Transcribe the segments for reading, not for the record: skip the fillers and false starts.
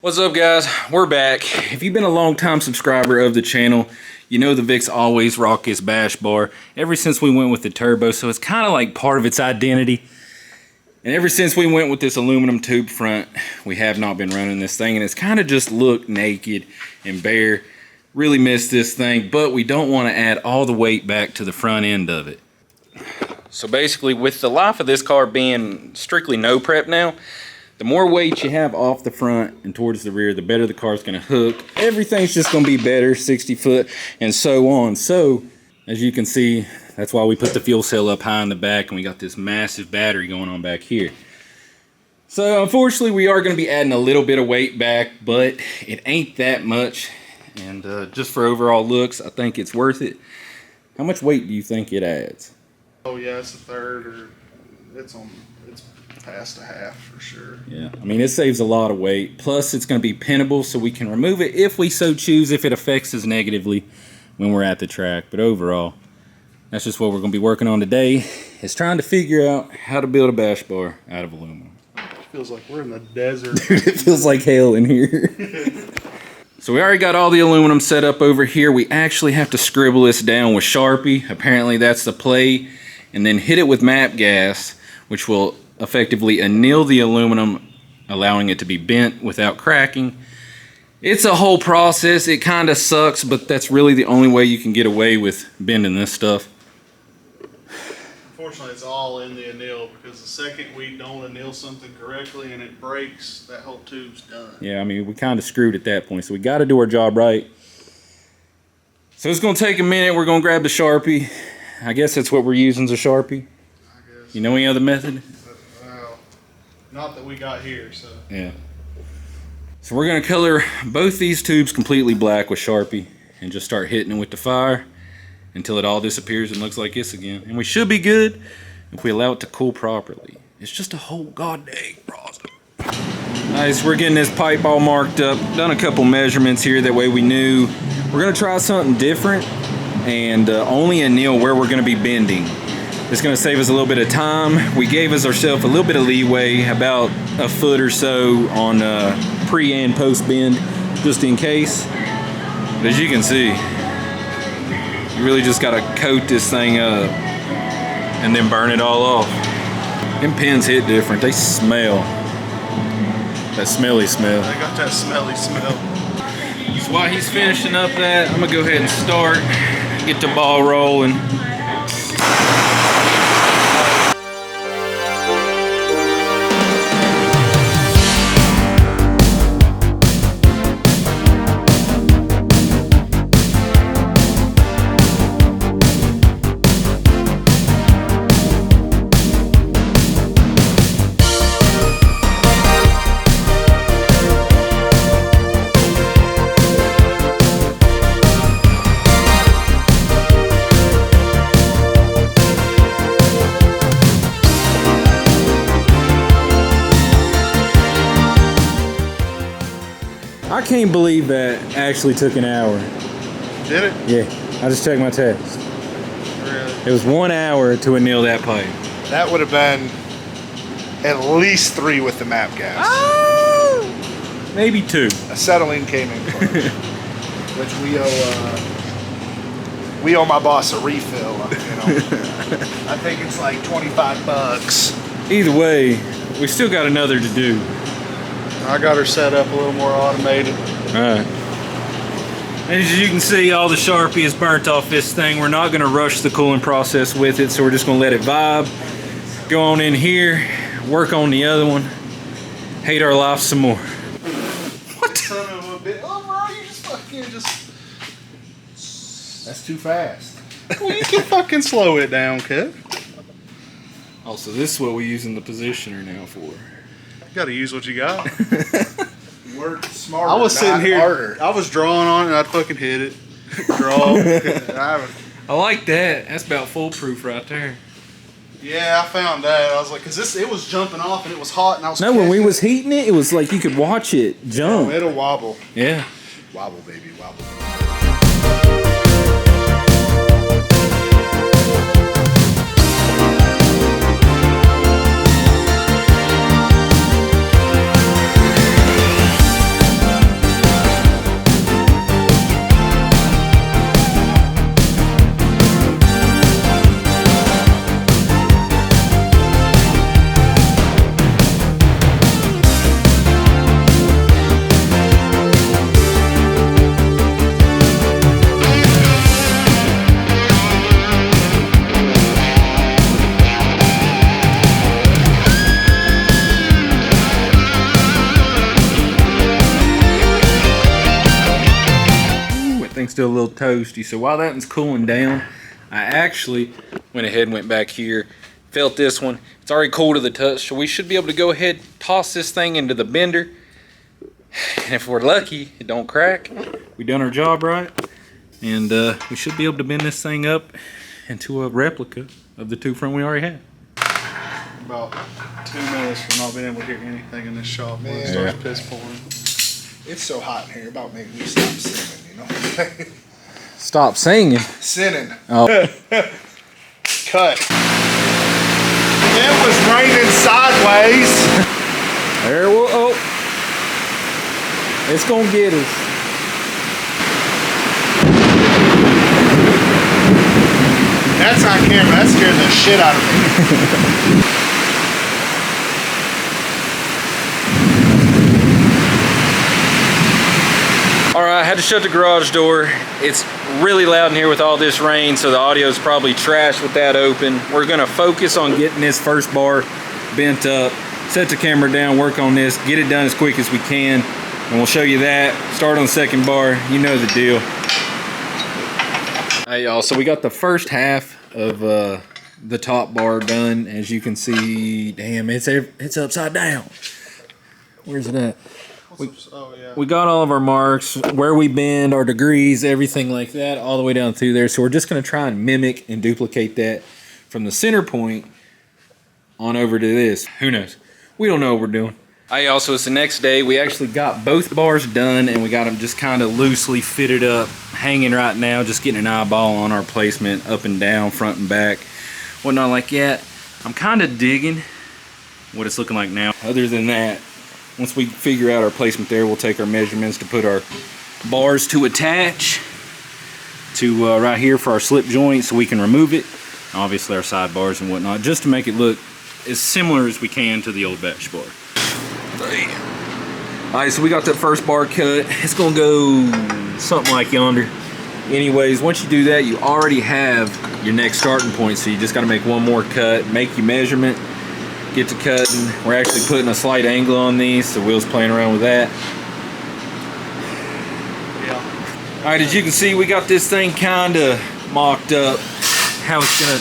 What's up, guys? We're back. If you've been a long time subscriber of the channel, you know the Vic's always rock his bash bar ever since we went with the turbo, so it's kind of like part of its identity. And ever since we went with this aluminum tube front, we have not been running this thing, and it's kind of just looked naked and bare. Really miss this thing, but we don't want to add all the weight back to the front end of it. So basically, with the life of this car being strictly no prep now, the more weight you have off the front and towards the rear, the better the car's going to hook. Everything's just going to be better, 60 foot, and so on. So, as you can see, that's why we put the fuel cell up high in the back, and we got this massive battery going on back here. So, unfortunately, we are going to be adding a little bit of weight back, but it ain't that much. And just for overall looks, I think it's worth it. How much weight do you think it adds? Oh yeah, it's a third, or it's past a half for sure. Yeah, I mean, it saves a lot of weight. Plus, it's going to be pinnable, so we can remove it if we so choose, if it affects us negatively when we're at the track. But overall, that's just what we're going to be working on today, is trying to figure out how to build a bash bar out of aluminum. It feels like we're in the desert. Dude, it feels like hell in here. So we already got all the aluminum set up over here. We actually have to scribble this down with Sharpie. Apparently that's the play. And then hit it with MAP gas, which will effectively anneal the aluminum, allowing it to be bent without cracking. It's a whole process. It kind of sucks, but that's really the only way you can get away with bending this stuff. Unfortunately, it's all in the anneal, because the second we don't anneal something correctly and it breaks, that whole tube's done. Yeah, I mean, we kind of screwed at that point, so we got to do our job right. So it's going to take a minute. We're going to grab the Sharpie. I guess that's what we're using, is a Sharpie. I guess. You know any other method? Well, not that we got here, so. Yeah. So we're going to color both these tubes completely black with Sharpie and just start hitting it with the fire until it all disappears and looks like this again. And we should be good if we allow it to cool properly. It's just a whole goddamn process. Nice, we're getting this pipe all marked up. Done a couple measurements here, that way we knew. We're going to try something different and only anneal where we're going to be bending. It's going to save us a little bit of time. We gave ourselves a little bit of leeway, about a foot or so on pre and post bend, just in case. But as you can see, you really just got to coat this thing up and then burn it all off. Them pins hit different. They smell. That smelly smell. I got that smelly smell. So while he's finishing up that, I'm going to go ahead and start, get the ball rolling. I can't believe that actually took an hour. Did it? Yeah, I just checked my text. Really? It was 1 hour to anneal that pipe. That would have been at least 3 with the MAP gas. Maybe 2. Acetylene came in first, which we owe my boss a refill. I think it's like $25. Either way, we still got another to do. I got her set up a little more automated. Alright. As you can see, all the Sharpie is burnt off this thing. We're not going to rush the cooling process with it, so we're just going to let it vibe. Go on in here, work on the other one, hate our life some more. What? Son of a bitch. Oh, bro, you just fucking That's too fast. Well, you can fucking slow it down, kid. Also, this is what we use in the positioner now for. You gotta use what you got. Work smarter. I was sitting here, harder. I was drawing on it and I'd fucking hit it. Draw. I like that. That's about foolproof right there. Yeah, I found that. I was like, cause it was jumping off and it was hot and I was No, when we was heating it, it was like you could watch it jump. It'll wobble. Yeah. Wobble, baby, wobble. thing's still a little toasty. So while that one's cooling down, I actually went ahead and went back here, felt this one. It's already cool to the touch, so we should be able to go ahead, toss this thing into the bender. And if we're lucky, it don't crack, we done our job right. And we should be able to bend this thing up into a replica of the two front we already had. About 2 minutes from not being able to hear anything in this shop when it starts piss pouring. It's so hot in here, about making me stop singing, you know? Stop singing. Sinning. Oh. Cut. It was raining sideways. There we oh. It's gonna get us. That's on camera. That scared the shit out of me. Alright, I had to shut the garage door. It's really loud in here with all this rain, so the audio is probably trash with that open. We're gonna focus on getting this first bar bent up, set the camera down, work on this, get it done as quick as we can, and we'll show you that. Start on the second bar, you know the deal. Hey y'all, so we got the first half of the top bar done. As you can see, damn, it's upside down. Where's it at? Oh, yeah. We got all of our marks, where we bend, our degrees, everything like that, all the way down through there. So we're just going to try and mimic and duplicate that from the center point on over to this. Who knows? We don't know what we're doing. Also, it's the next day. We actually got both bars done, and we got them just kind of loosely fitted up, hanging right now, just getting an eyeball on our placement, up and down, front and back, whatnot like that. I'm kind of digging what it's looking like now. Other than that, once we figure out our placement there, we'll take our measurements to put our bars to attach to right here for our slip joint so we can remove it. Obviously our side bars and whatnot, just to make it look as similar as we can to the old bash bar. Alright, so we got that first bar cut. It's gonna go something like yonder. Anyways, once you do that, you already have your next starting point, so you just gotta make one more cut, make your measurement, get to cutting. We're actually putting a slight angle on these, so Will's playing around with that. Yeah. Alright, as you can see, we got this thing kinda mocked up. How it's gonna...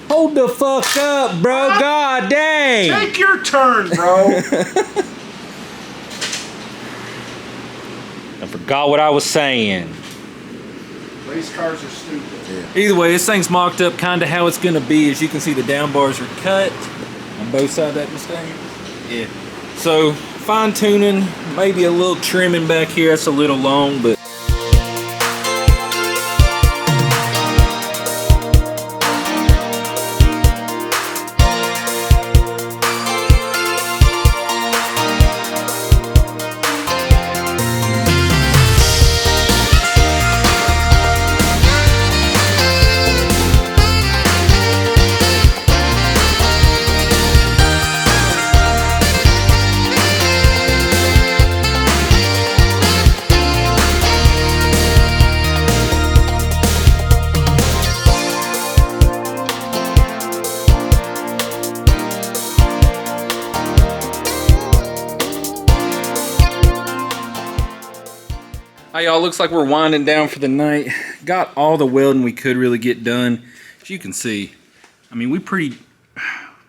Hold the fuck up, bro. God dang. Take your turn, bro. I forgot what I was saying. Race cars are stupid. Either way, this thing's mocked up kinda how it's gonna be. As you can see, the down bars are cut on both sides of that Mustang. Yeah. So, fine tuning, maybe a little trimming back here. That's a little long, but... Hi y'all, looks like we're winding down for the night. Got all the welding we could really get done. As you can see, I mean, we pretty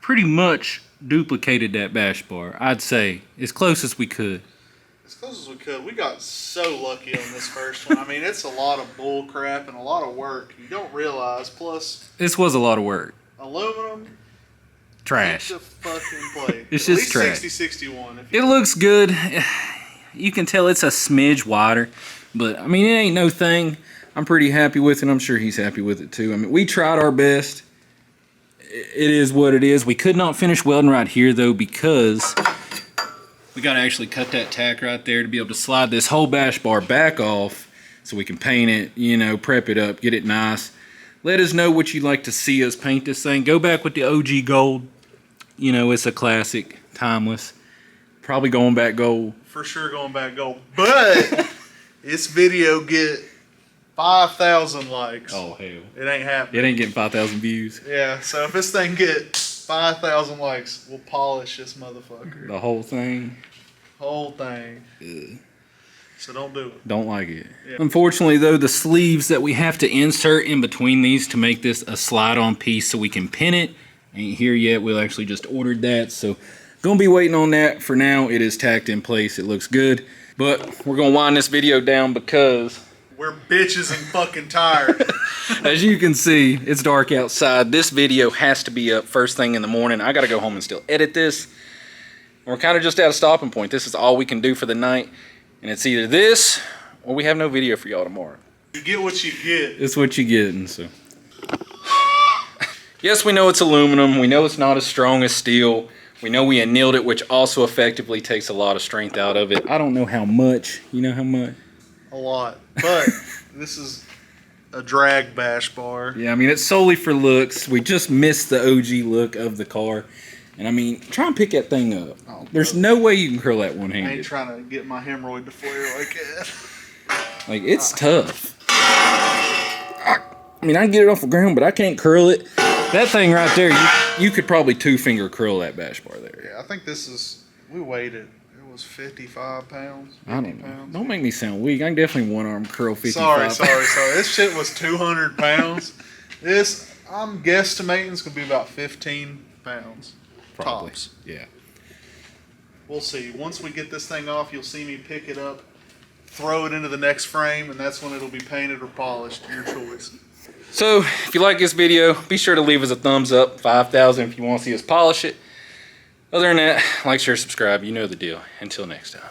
much duplicated that bash bar. I'd say as close as we could. As close as we could. We got so lucky on this first one. I mean, it's a lot of bull crap and a lot of work. You don't realize. Plus, This was a lot of work. aluminum. Trash. It's a fucking plate. It's At just least trash. 60-61. It looks good. You can tell it's a smidge wider, but I mean, it ain't no thing. I'm pretty happy with it. I'm sure he's happy with it too. I mean, we tried our best. It is what it is. We could not finish welding right here though, because we got to actually cut that tack right there to be able to slide this whole bash bar back off so we can paint it, you know, prep it up, get it nice. Let us know what you'd like to see us paint this thing. Go back with the OG gold. You know, it's a classic, timeless. Probably going back gold. For sure going back gold. But this video get 5,000 likes. Oh, hell. It ain't happening. It ain't getting 5,000 views. Yeah, so if this thing get 5,000 likes, we'll polish this motherfucker. The whole thing. Whole thing. Ugh. So don't do it. Don't like it. Yeah. Unfortunately, though, the sleeves that we have to insert in between these to make this a slide-on piece so we can pin it ain't here yet. We'll actually just ordered that, so gonna be waiting on that. For now, it is tacked in place. It looks good, but we're gonna wind this video down because we're bitches and fucking tired. as you can see, it's dark outside. This video has to be up first thing in the morning. I gotta go home and still edit this. We're kind of just at a stopping point. This is all we can do for the night. And it's either this, or we have no video for y'all tomorrow. You get what you get. It's what you getting, so. Yes, we know it's aluminum. We know it's not as strong as steel. We know we annealed it, which also effectively takes a lot of strength out of it. I don't know how much. You know how much? A lot. But this is a drag bash bar. Yeah, I mean, it's solely for looks. We just missed the OG look of the car. And I mean, try and pick that thing up. Oh, There's no way you can curl that I ain't one-handed. trying to get my hemorrhoid to flare like that. Like, it's tough. I mean, I can get it off the ground, but I can't curl it. That thing right there, you could probably two-finger curl that bash bar there. Yeah, I think this is, we weighed it. It was 55 pounds. 50 I don't know. pounds. Don't make me sound weak. I can definitely one-arm curl 55. Sorry. This shit was 200 pounds. This, I'm guesstimating, it's going to be about 15 pounds. Probably. Tops. Yeah. We'll see. Once we get this thing off, you'll see me pick it up, throw it into the next frame, and that's when it'll be painted or polished. Your choice. So, if you like this video, be sure to leave us a thumbs up. 5,000 if you want to see us polish it. Other than that, like, share, subscribe. You know the deal. Until next time.